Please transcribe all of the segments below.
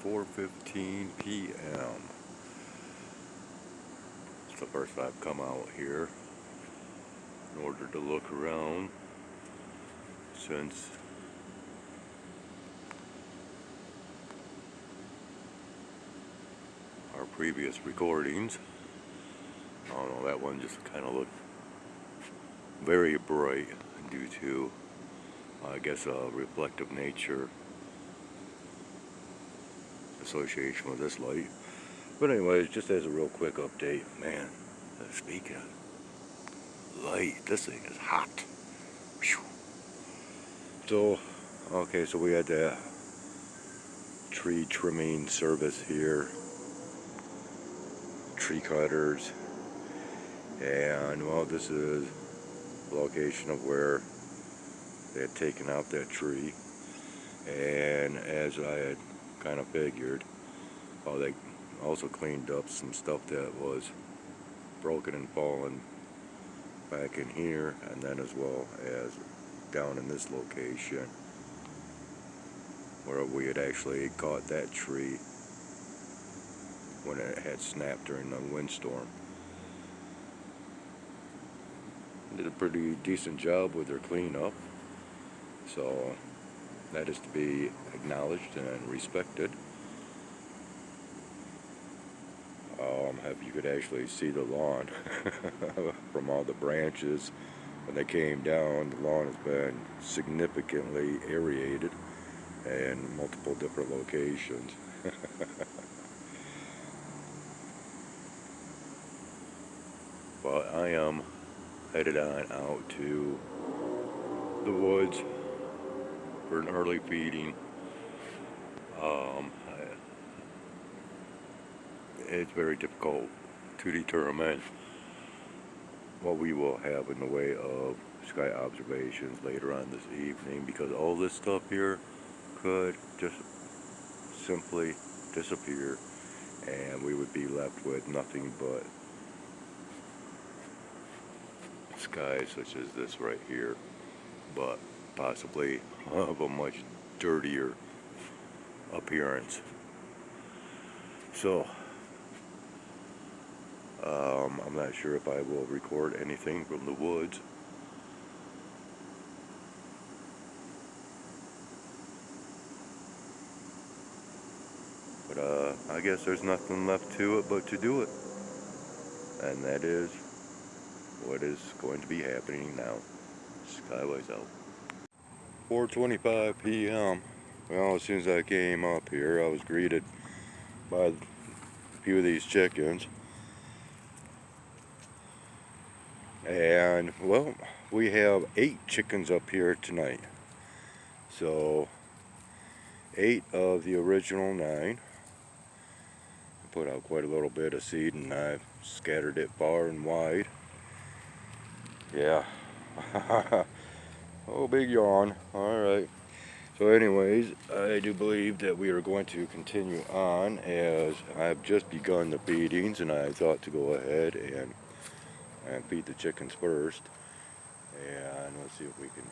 4:15 p.m. It's the first I've come out here in order to look around since our previous recordings. I don't know, that one just kind of looked very bright due to, I guess, reflective nature association with this light. But anyways, just as a real quick update, man, speaking of light, this thing is hot. Whew. So, okay, so we had that tree trimming service here, tree cutters, and well, this is the location of where they had taken out that tree. And as I had kind of figured, they also cleaned up some stuff that was broken and fallen back in here, and then as well as down in this location where we had actually caught that tree when it had snapped during the windstorm. Did a pretty decent job with their cleanup, so that is to be acknowledged and respected. If you could actually see the lawn from all the branches when they came down, the lawn has been significantly aerated in multiple different locations. But I am headed on out to the woods for an early feeding. It's very difficult to determine what we will have in the way of sky observations later on this evening, because all this stuff here could just simply disappear and we would be left with nothing but skies such as this right here, but possibly of a much dirtier appearance. So I'm not sure if I will record anything from the woods. But I guess there's nothing left to it but to do it. And that is what is going to be happening now. Skywise out. 4:25 p.m. Well, as soon as I came up here, I was greeted by a few of these chickens. And, well, we have 8 chickens up here tonight. So, 8 of the original 9. I put out quite a little bit of seed and I've scattered it far and wide. Yeah. Oh, big yawn. Alright. So anyways, I do believe that we are going to continue on, as I've just begun the feedings, and I thought to go ahead and feed the chickens first. And let's see if we can.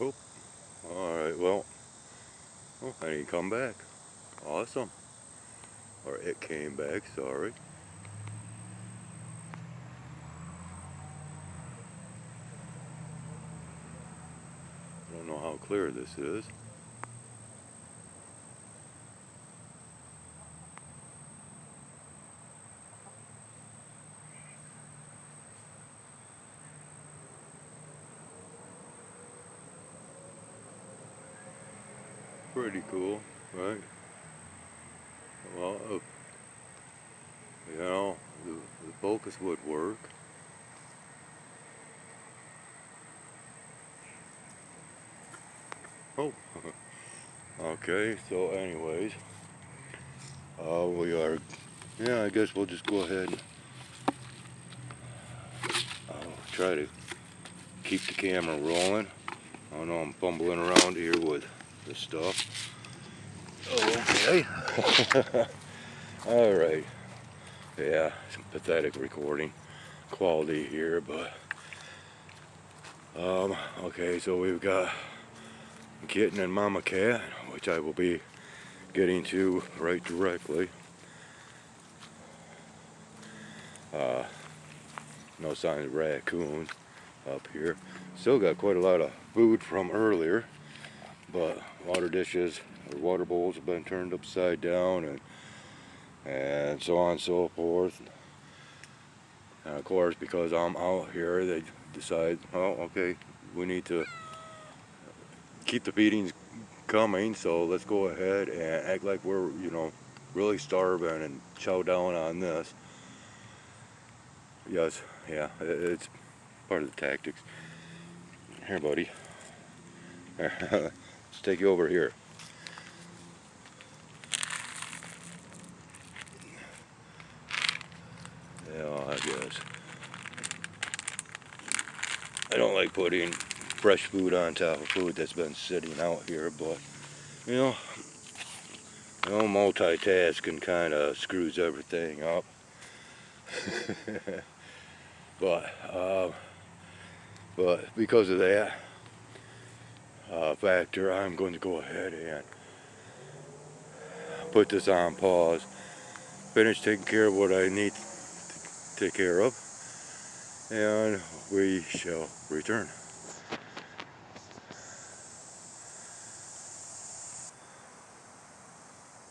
Oh, alright, well, I need to come back. Awesome. Or it came back, sorry. I don't know how clear this is. Pretty cool, right? Well, you know, the focus would work. Oh, okay, so anyways, we are, yeah, I guess we'll just go ahead and try to keep the camera rolling. I know I'm fumbling around here with this stuff. Okay. Alright. Yeah, some pathetic recording quality here, but okay, so we've got Kitten and Mama Cat, which I will be getting to right directly. No signs of raccoon up here. Still got quite a lot of food from earlier, but water dishes or water bowls have been turned upside down and so on and so forth. And of course, because I'm out here, they decide, oh, okay, we need to keep the feedings coming, so let's go ahead and act like we're, you know, really starving and chow down on this. Yes, yeah, it's part of the tactics. Here, buddy. Let's take you over here. Yeah, I guess. I don't like putting fresh food on top of food that's been sitting out here, but you know, multitasking kind of screws everything up. But because of that factor, I'm going to go ahead and put this on pause, finish taking care of what I need to take care of, and we shall return.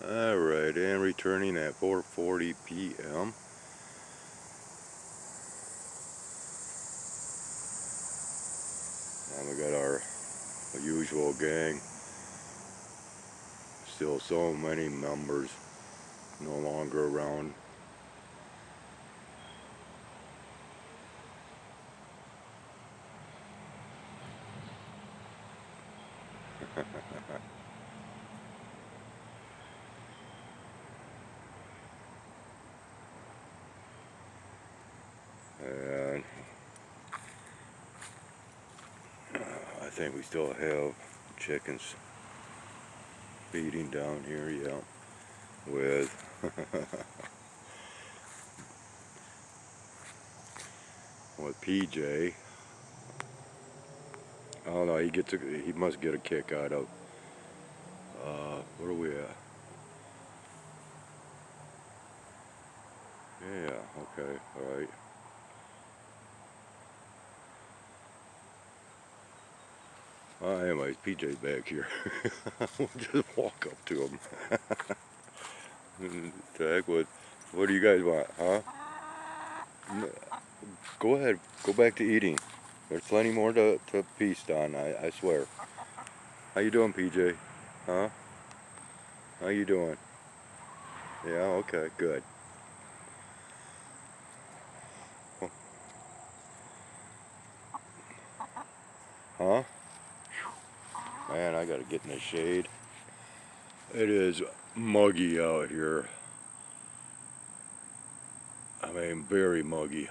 Alright, and returning at 4:40 p.m. And we got our usual gang. Still so many members no longer around. And I think we still have chickens feeding down here, yeah, with with PJ. I don't know, he must get a kick out of where are we at? Yeah, okay, alright. Anyways, PJ's back here. We'll just walk up to him. The heck with, what do you guys want, huh? Go ahead, go back to eating. There's plenty more to feast on, I swear. How you doing, PJ? Huh? How you doing? Yeah, okay, good. Huh? Man, I gotta get in the shade. It is muggy out here. I mean, very muggy.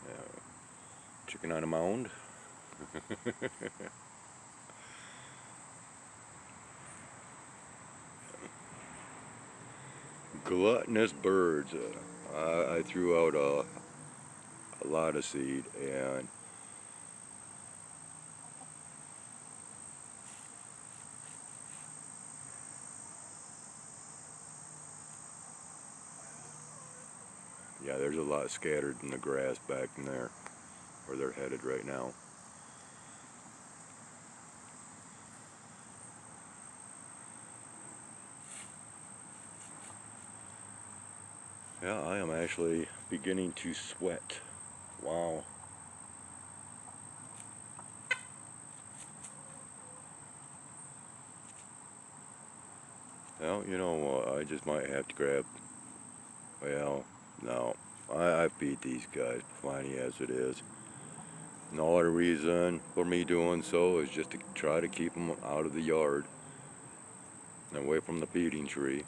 Yeah. Chicken on a mound. Gluttonous birds. I threw out a lot of seed, and yeah, there's a lot scattered in the grass back in there where they're headed right now. Yeah, I am actually beginning to sweat. Wow. Well, you know what, I just might have to grab, well, no, I feed these guys plenty as it is. And all the reason for me doing so is just to try to keep them out of the yard and away from the feeding tree.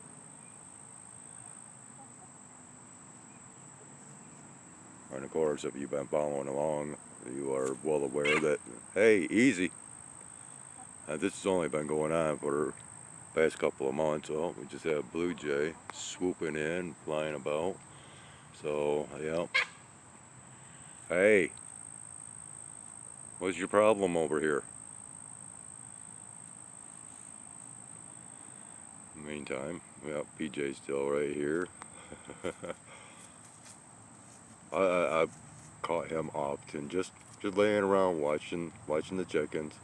And of course, if you've been following along, you are well aware that, hey, easy. This has only been going on for past couple of months. Oh, we just had a blue jay swooping in, flying about. So, yeah. Hey, what's your problem over here? Meantime, yeah, PJ's still right here. I've caught him often, just laying around watching the chickens.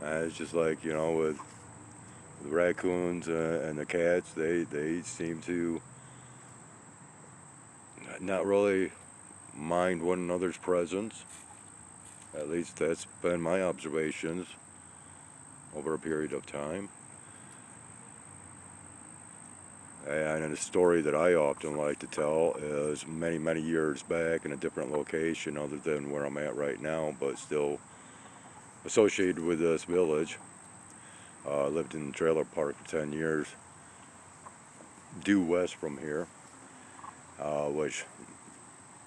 It's just like, you know, with the raccoons and the cats, they seem to not really mind one another's presence. At least that's been my observations over a period of time. And a story that I often like to tell is many years back in a different location other than where I'm at right now, but still associated with this village. Lived in the trailer park for 10 years, due west from here, which,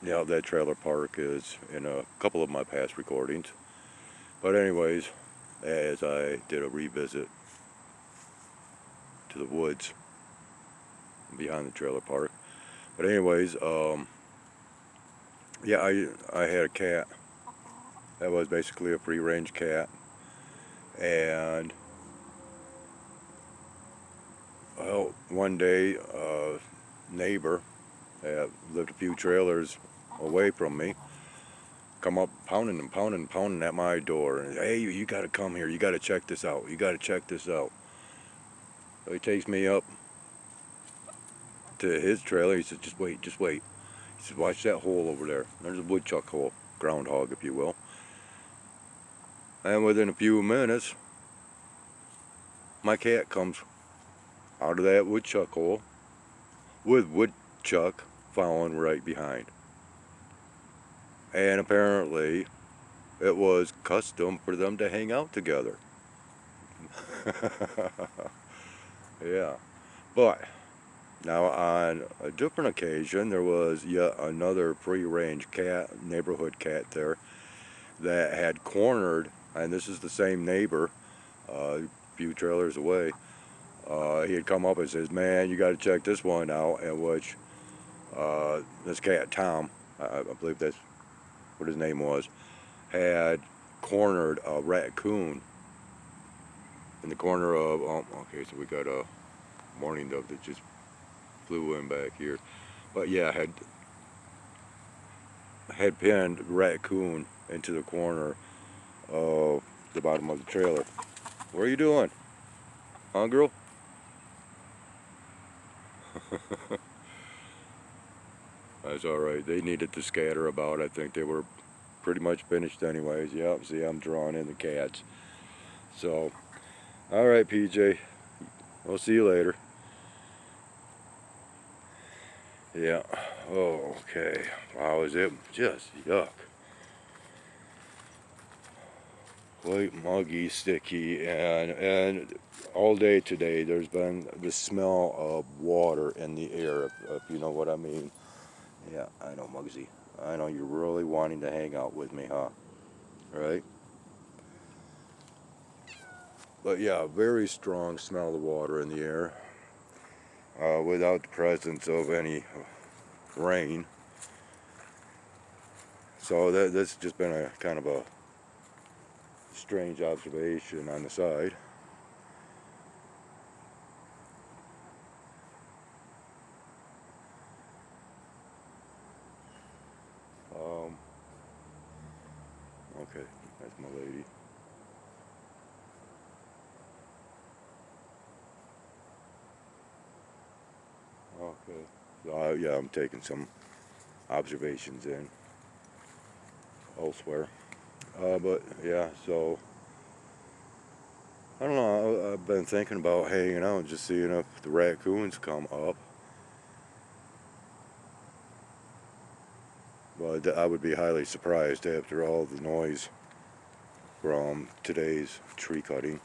yeah, that trailer park is in a couple of my past recordings. But anyways, as I did a revisit to the woods behind the trailer park. But anyways, yeah, I had a cat that was basically a free-range cat, and well, one day a neighbor that lived a few trailers away from me come up pounding at my door, and hey, you got to come here, you got to check this out, you got to check this out. So he takes me up to his trailer. He says, just wait. He says, watch that hole over there. There's a woodchuck hole, groundhog if you will. And within a few minutes, my cat comes out of that woodchuck hole with woodchuck following right behind. And apparently it was custom for them to hang out together. Yeah. But now on a different occasion, there was yet another free-range cat, neighborhood cat there, that had cornered, and this is the same neighbor, a few trailers away. He had come up and says, man, you got to check this one out, in which this cat, Tom, I believe that's what his name was, had cornered a raccoon in the corner of, okay, so we got a mourning dove that just flew in back here. But yeah, had pinned raccoon into the corner of the bottom of the trailer. What are you doing? Huh, girl? That's alright. They needed to scatter about. I think they were pretty much finished anyways. Yep, see, I'm drawing in the cats. So, alright, PJ. I'll see you later. Yeah. Oh, okay. Wow, is it just yuck. Quite muggy, sticky, and all day today there's been the smell of water in the air, if you know what I mean. Yeah, I know, Muggsy. I know you're really wanting to hang out with me, huh? Right? But yeah, very strong smell of water in the air, without the presence of any rain. So that's just been a kind of a strange observation on the side. Okay, that's my lady. Okay. So yeah, I'm taking some observations in elsewhere. But yeah, so I don't know. I've been thinking about hanging out and just seeing if the raccoons come up. But I would be highly surprised after all the noise from today's tree cutting.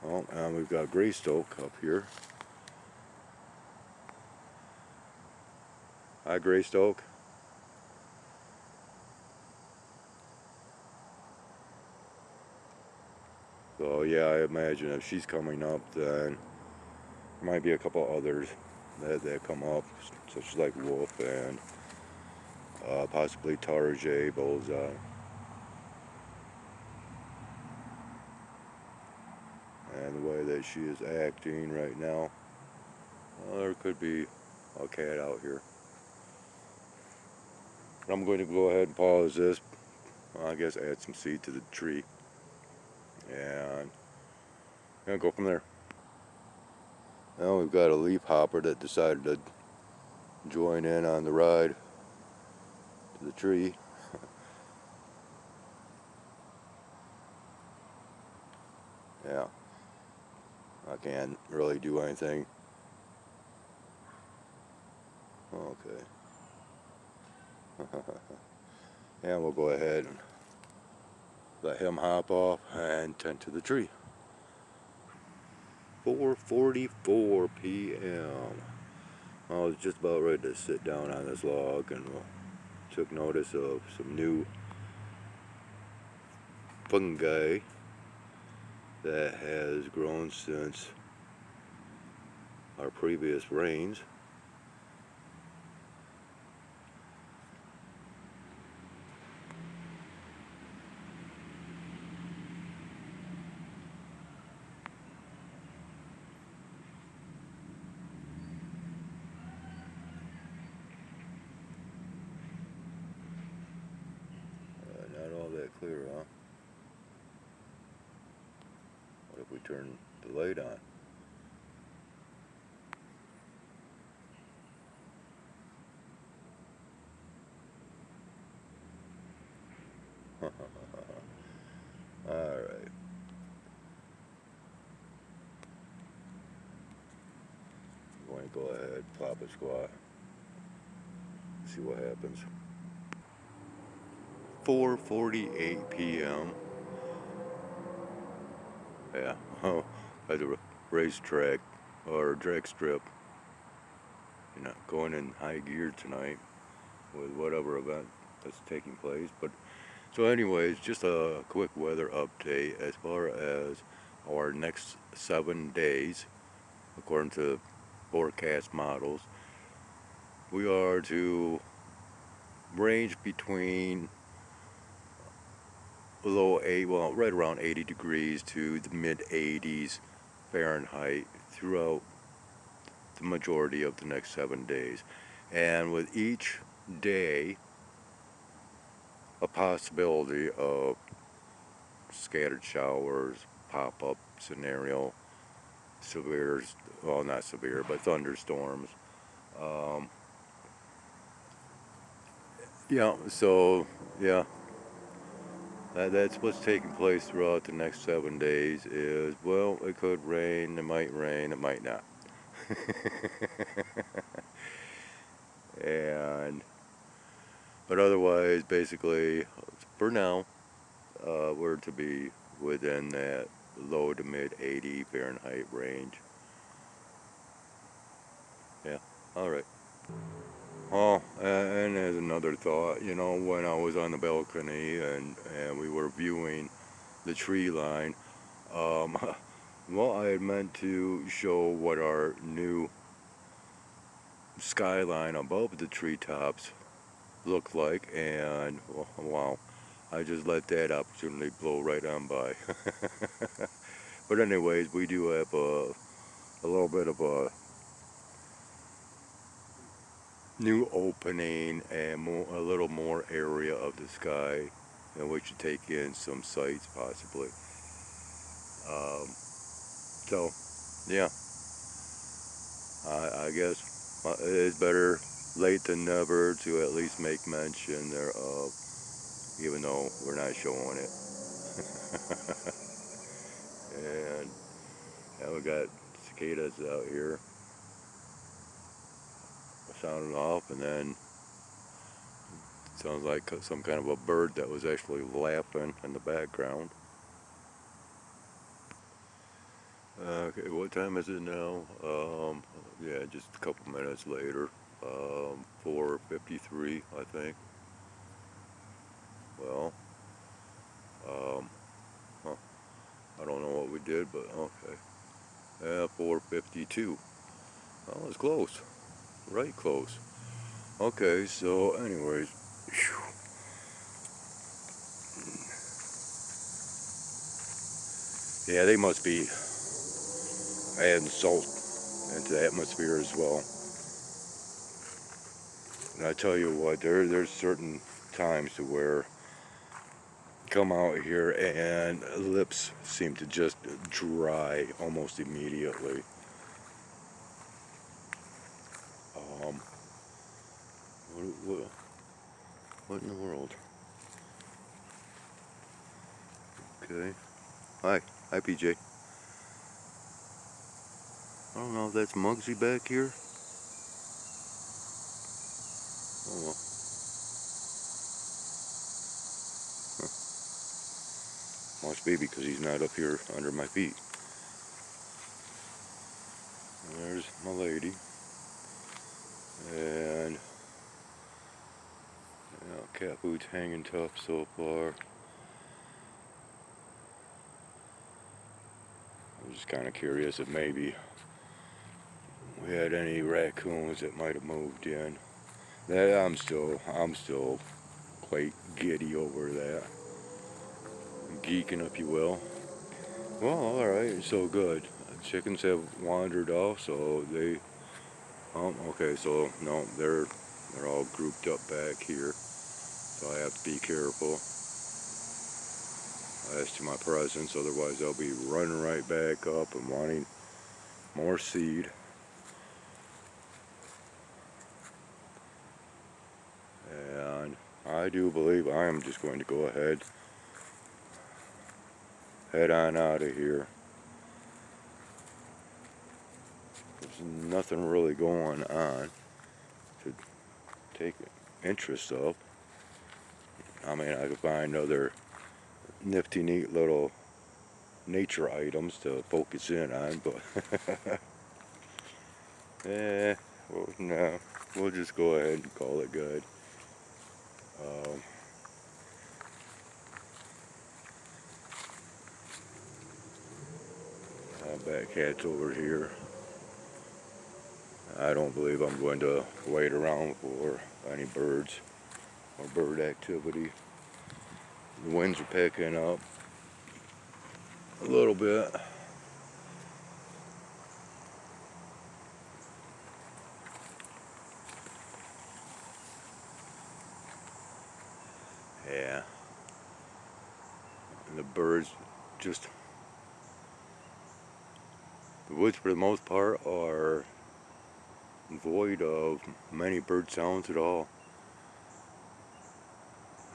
Oh, and we've got Greystoke up here. Hi, Greystoke. So yeah, I imagine if she's coming up, then there might be a couple others that come up, such as like Wolf and possibly Tarjay, Bullseye. And the way that she is acting right now, there could be a cat out here. I'm going to go ahead and pause this. I guess add some seed to the tree and go from there. Now we've got a leaf hopper that decided to join in on the ride to the tree. Yeah, I can't really do anything. Okay. And we'll go ahead and let him hop off and tend to the tree. 4:44 p.m. I was just about ready to sit down on this log and took notice of some new fungi that has grown since our previous rains. Not all that clear, huh? What if we turn the light on? Alright. I'm going to go ahead, pop a squat, see what happens. 4:48 p.m. Yeah, at the racetrack or drag strip. You know, going in high gear tonight with whatever event that's taking place. But so, anyways, just a quick weather update as far as our next 7 days, according to forecast models. We are to range between right around 80 degrees to the mid 80s Fahrenheit throughout the majority of the next 7 days. And with each day, a possibility of scattered showers, pop-up scenario, severe, well, not severe, but thunderstorms. Um, yeah, so, yeah, that's what's taking place throughout the next 7 days is, well, it could rain, it might not. And, but otherwise, basically, for now, we're to be within that low to mid 80 Fahrenheit range. Yeah, alright. Oh, and as another thought, you know, when I was on the balcony and we were viewing the tree line, well, I had meant to show what our new skyline above the treetops looked like, and wow, I just let that opportunity blow right on by. But anyways, we do have a little bit of a new opening and a little more area of the sky in which to take in some sights possibly. So yeah, I guess it is better late than never to at least make mention thereof, even though we're not showing it. And now we got cicadas out here sounding off, and then sounds like some kind of a bird that was actually laughing in the background. Okay, what time is it now? Yeah, just a couple minutes later. 4:53, I think. Well, huh, I don't know did, but okay. 4:52. Well, it's close. Right close. Okay, so anyways. Yeah, they must be adding salt into the atmosphere as well. And I tell you what, there's certain times to where come out here and lips seem to just dry almost immediately. Um, what in the world? Okay. Hi. Hi, PJ. I don't know if that's Muggsy back here. Oh well. Huh. Must be because he's not up here under my feet. And there's my lady. And cat food's hanging tough so far. I'm just kind of curious if maybe we had any raccoons that might have moved in. That I'm still quite giddy over that. Geeking, if you will. Well, alright, so good. Chickens have wandered off, so they... okay, so no, they're all grouped up back here. So I have to be careful as to my presence, otherwise they'll be running right back up and wanting more seed. And I do believe I am just going to go ahead, head on out of here. There's nothing really going on to take interest of. I mean, I could find other nifty, neat little nature items to focus in on, but well, no, we'll just go ahead and call it good. Back cats over here. I don't believe I'm going to wait around for any birds or bird activity. The winds are picking up a little bit. Yeah. And the birds just... The woods for the most part are void of many bird sounds at all.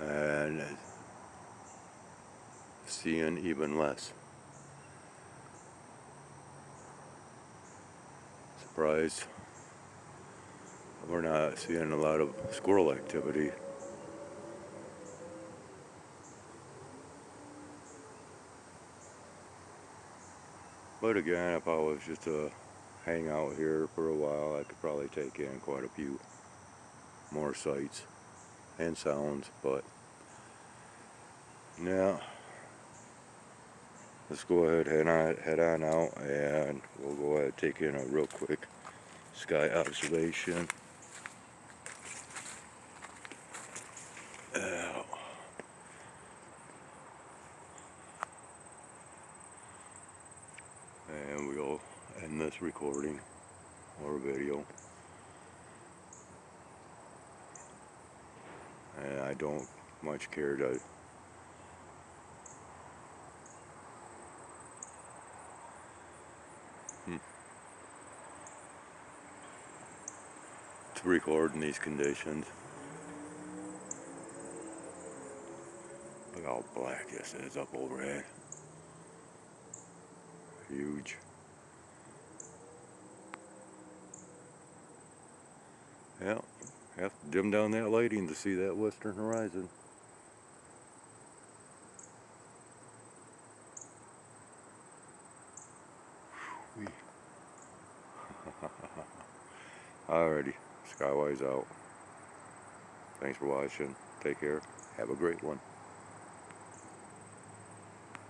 And seeing even less. Surprised we're not seeing a lot of squirrel activity. But again, if I was just to hang out here for a while, I could probably take in quite a few more sights and sounds. But now, let's go ahead and head on out, and we'll go ahead and take in a real quick sky observation. And we'll end this recording or video. And I don't much care to record in these conditions. Look how black this is up overhead. Huge. Yeah, have to dim down that lighting to see that western horizon. Alrighty, Skywise out. Thanks for watching. Take care. Have a great one.